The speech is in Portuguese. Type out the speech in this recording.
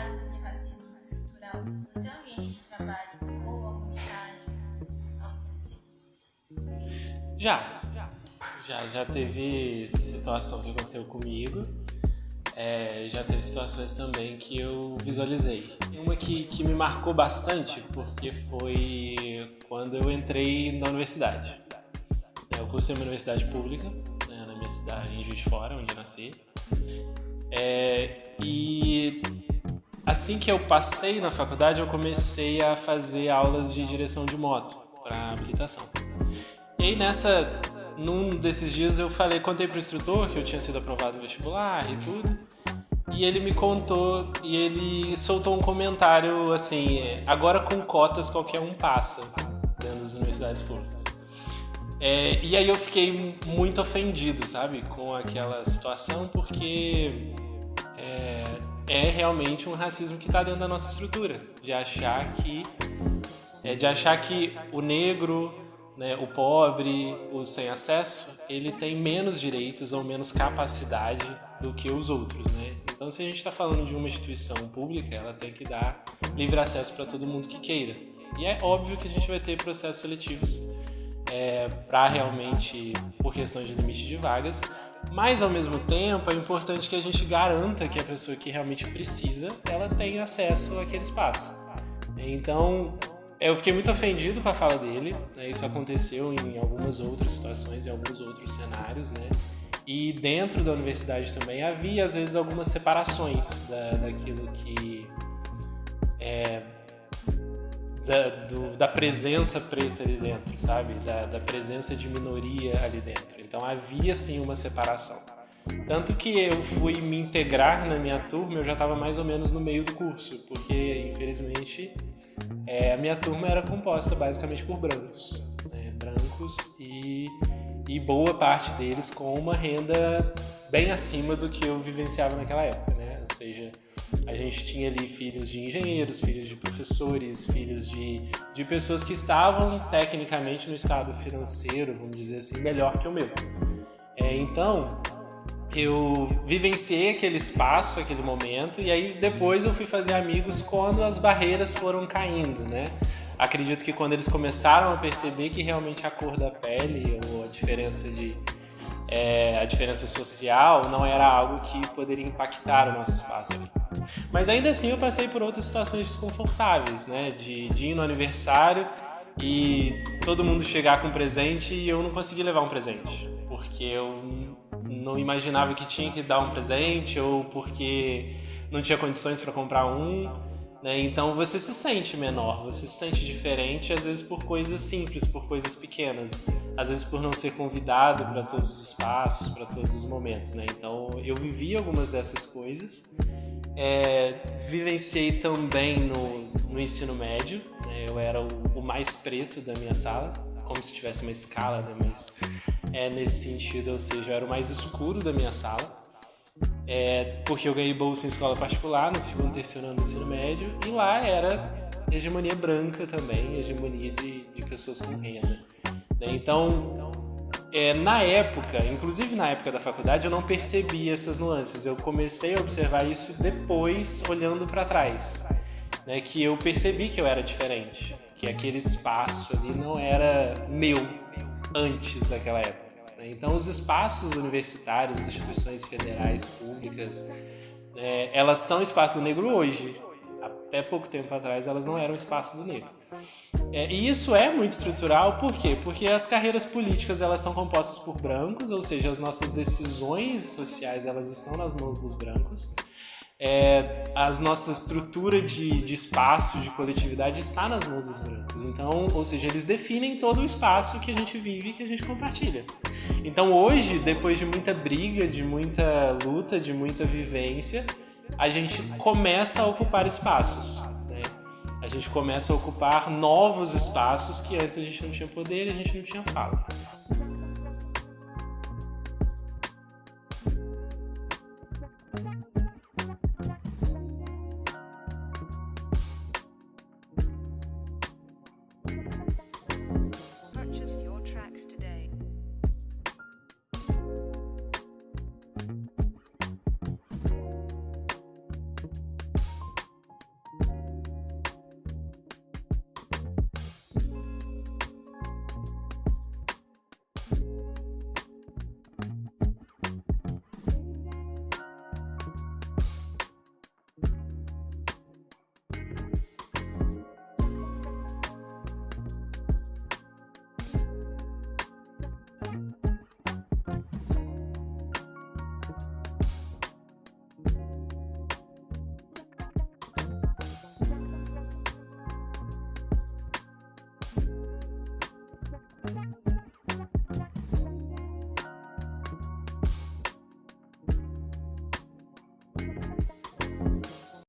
casos de racismo estrutural no seu ambiente de trabalho ou algum estágio, algo parecido? Já teve situação que aconteceu comigo. Já teve situações também que eu visualizei. Uma que me marcou bastante porque foi quando eu entrei na universidade. Eu cursei uma universidade pública, né, na minha cidade, em Juiz de Fora, onde eu nasci. E assim que eu passei na faculdade, eu comecei a fazer aulas de direção de moto para habilitação. E aí num desses dias eu contei pro instrutor que eu tinha sido aprovado no vestibular e tudo. E ele me contou, e ele soltou um comentário assim: agora com cotas qualquer um passa dentro das universidades públicas. E aí eu fiquei muito ofendido, sabe, com aquela situação, porque é realmente um racismo que está dentro da nossa estrutura, de achar que o negro, né, o pobre, o sem acesso, ele tem menos direitos ou menos capacidade do que os outros, né? Então, se a gente está falando de uma instituição pública, ela tem que dar livre acesso para todo mundo que queira. E é óbvio que a gente vai ter processos seletivos para realmente, por questões de limite de vagas, mas ao mesmo tempo é importante que a gente garanta que a pessoa que realmente precisa, ela tenha acesso àquele espaço. Então, eu fiquei muito ofendido com a fala dele, né? Isso aconteceu em algumas outras situações, em alguns outros cenários, né? E dentro da universidade também havia, às vezes, algumas separações daquilo que da presença preta ali dentro, sabe? Da presença de minoria ali dentro. Então havia sim uma separação. Tanto que eu fui me integrar na minha turma, eu já estava mais ou menos no meio do curso, porque infelizmente a minha turma era composta basicamente por brancos, né? Brancos e boa parte deles com uma renda bem acima do que eu vivenciava naquela época, né? Ou seja, a gente tinha ali filhos de engenheiros, filhos de professores, filhos de pessoas que estavam tecnicamente no estado financeiro, vamos dizer assim, melhor que o meu. Então, eu vivenciei aquele espaço, aquele momento, e aí depois eu fui fazer amigos quando as barreiras foram caindo, né? Acredito que quando eles começaram a perceber que realmente a cor da pele ou a diferença social não era algo que poderia impactar o nosso espaço ali. Mas ainda assim eu passei por outras situações desconfortáveis, né? De ir no aniversário e todo mundo chegar com um presente e eu não consegui levar um presente, porque eu não imaginava que tinha que dar um presente ou porque não tinha condições para comprar um, né? Então você se sente menor, você se sente diferente, às vezes por coisas simples, por coisas pequenas, às vezes por não ser convidado para todos os espaços, para todos os momentos, né? Então eu vivi algumas dessas coisas. Vivenciei também no ensino médio, né? Eu era o mais preto da minha sala, como se tivesse uma escala, né? Mas nesse sentido, ou seja, eu era o mais escuro da minha sala, porque eu ganhei bolsa em escola particular no segundo e terceiro ano do ensino médio, e lá era hegemonia branca também, hegemonia de pessoas com renda, né? Então, inclusive na época da faculdade, eu não percebi essas nuances. Eu comecei a observar isso depois, olhando para trás, né? Que eu percebi que eu era diferente, que aquele espaço ali não era meu antes daquela época, né? Então, os espaços universitários, as instituições federais, públicas, elas são espaço do negro hoje. Até pouco tempo atrás, elas não eram espaço do negro. E isso é muito estrutural, por quê? Porque as carreiras políticas elas são compostas por brancos, ou seja, as nossas decisões sociais elas estão nas mãos dos brancos. A nossa estrutura de espaço, de coletividade está nas mãos dos brancos. Então, ou seja, eles definem todo o espaço que a gente vive e que a gente compartilha. Então hoje, depois de muita briga, de muita luta, de muita vivência, a gente começa a ocupar espaços, né? A gente começa a ocupar novos espaços que antes a gente não tinha poder e a gente não tinha fala.